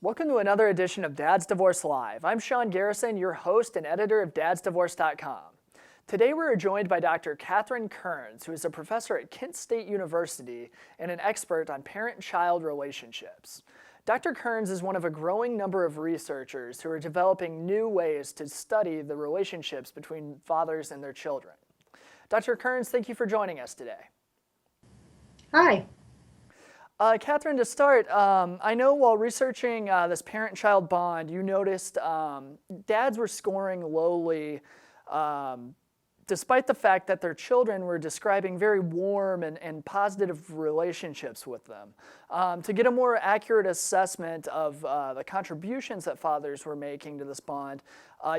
Welcome to another edition of Dad's Divorce Live. I'm Sean Garrison, your host and editor of DadsDivorce.com. Today we're joined by Dr. Kathryn Kerns, who is a professor at Kent State University and an expert on parent-child relationships. Dr. Kerns is one of a growing number of researchers who are developing new ways to study the relationships between fathers and their children. Dr. Kerns, thank you for joining us today. Hi. Kathryn, to start, I know while researching this parent-child bond, you noticed dads were scoring lowly despite the fact that their children were describing very warm and positive relationships with them. To get a more accurate assessment of the contributions that fathers were making to this bond,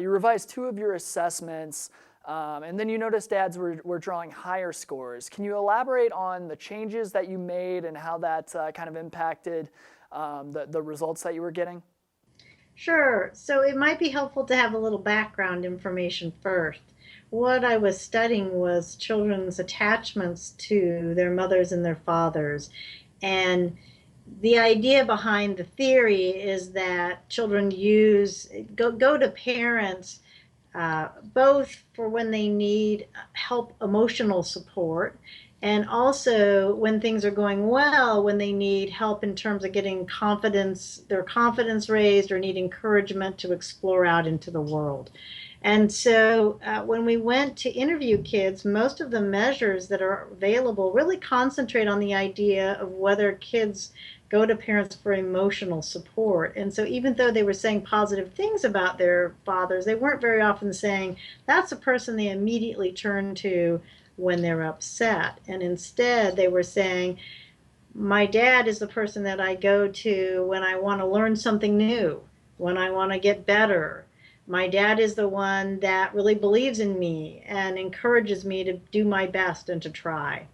you revised two of your assessments, and then you noticed dads were drawing higher scores. Can you elaborate on the changes that you made and how that kind of impacted the results that you were getting? Sure. So it might be helpful to have a little background information first. What I was studying was children's attachments to their mothers and their fathers. And the idea behind the theory is that children go to parents both for when they need help, emotional support, and also when things are going well, when they need help in terms of getting their confidence raised, or need encouragement to explore out into the world. And so when we went to interview kids, most of the measures that are available really concentrate on the idea of whether kids go to parents for emotional support. And so even though they were saying positive things about their fathers, they weren't very often saying that's a person they immediately turn to when they're upset. And instead they were saying, my dad is the person that I go to when I want to learn something new, when I want to get better. My dad is the one that really believes in me and encourages me to do my best and to try.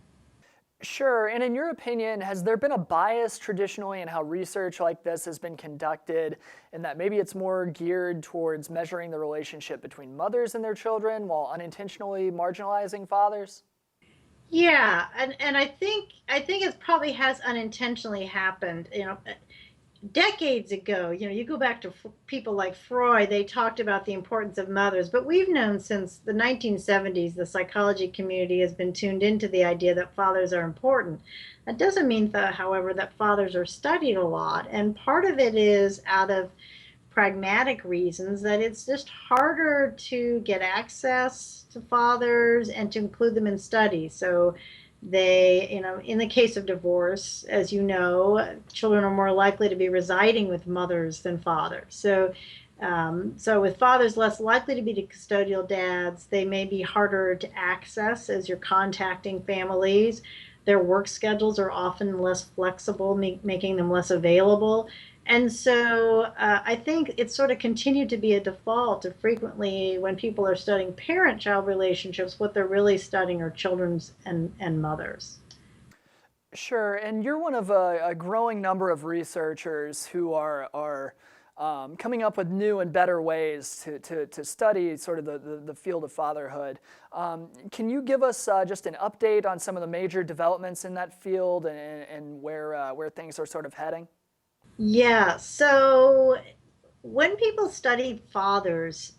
Sure, and in your opinion, has there been a bias traditionally in how research like this has been conducted, and that maybe it's more geared towards measuring the relationship between mothers and their children while unintentionally marginalizing fathers? Yeah, and I think it probably has unintentionally happened. Decades ago, you go back to people like Freud, they talked about the importance of mothers, but we've known since the 1970s, the psychology community has been tuned into the idea that fathers are important. That doesn't mean, however, that fathers are studied a lot, and part of it is out of pragmatic reasons that it's just harder to get access to fathers and to include them in studies. So in the case of divorce, as you know, children are more likely to be residing with mothers than fathers. So with fathers less likely to be the custodial dads, they may be harder to access as you're contacting families. Their work schedules are often less flexible, making them less available. And so I think it's sort of continued to be a default to frequently, when people are studying parent-child relationships, what they're really studying are children's and mothers. Sure, and you're one of a growing number of researchers who are coming up with new and better ways to study sort of the field of fatherhood. Can you give us just an update on some of the major developments in that field and where things are sort of heading? Yeah, so when people study fathers,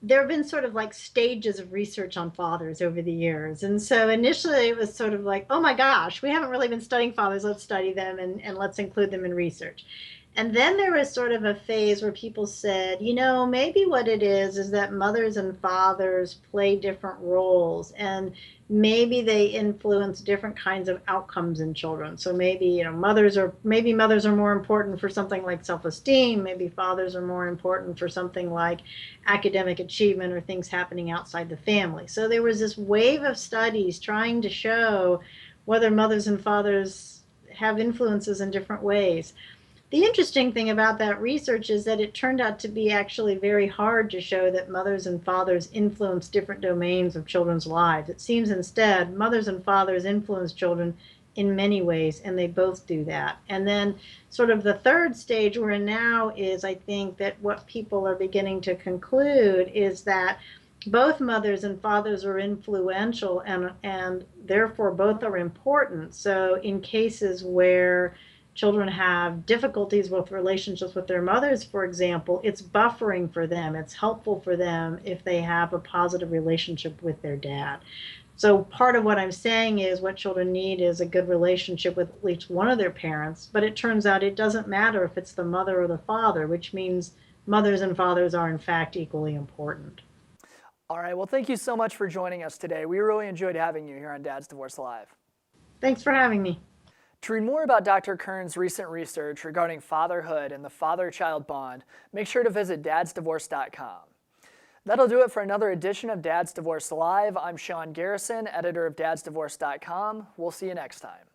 there have been sort of like stages of research on fathers over the years. And so initially it was sort of like, oh my gosh, we haven't really been studying fathers, let's study them and let's include them in research. And then there was sort of a phase where people said, maybe what it is that mothers and fathers play different roles, and maybe they influence different kinds of outcomes in children. So maybe, mothers are more important for something like self-esteem, maybe fathers are more important for something like academic achievement or things happening outside the family. So there was this wave of studies trying to show whether mothers and fathers have influences in different ways. The interesting thing about that research is that it turned out to be actually very hard to show that mothers and fathers influence different domains of children's lives. It seems instead mothers and fathers influence children in many ways, and they both do that. And then sort of the third stage we're in now is, I think, that what people are beginning to conclude is that both mothers and fathers are influential, and therefore both are important. So in cases where children have difficulties with relationships with their mothers, for example, it's buffering for them. It's helpful for them if they have a positive relationship with their dad. So part of what I'm saying is what children need is a good relationship with at least one of their parents, but it turns out it doesn't matter if it's the mother or the father, which means mothers and fathers are in fact equally important. All right, well, thank you so much for joining us today. We really enjoyed having you here on Dad's Divorce Live. Thanks for having me. To read more about Dr. Kerns' recent research regarding fatherhood and the father-child bond, make sure to visit DadsDivorce.com. That'll do it for another edition of Dad's Divorce Live. I'm Sean Garrison, editor of DadsDivorce.com. We'll see you next time.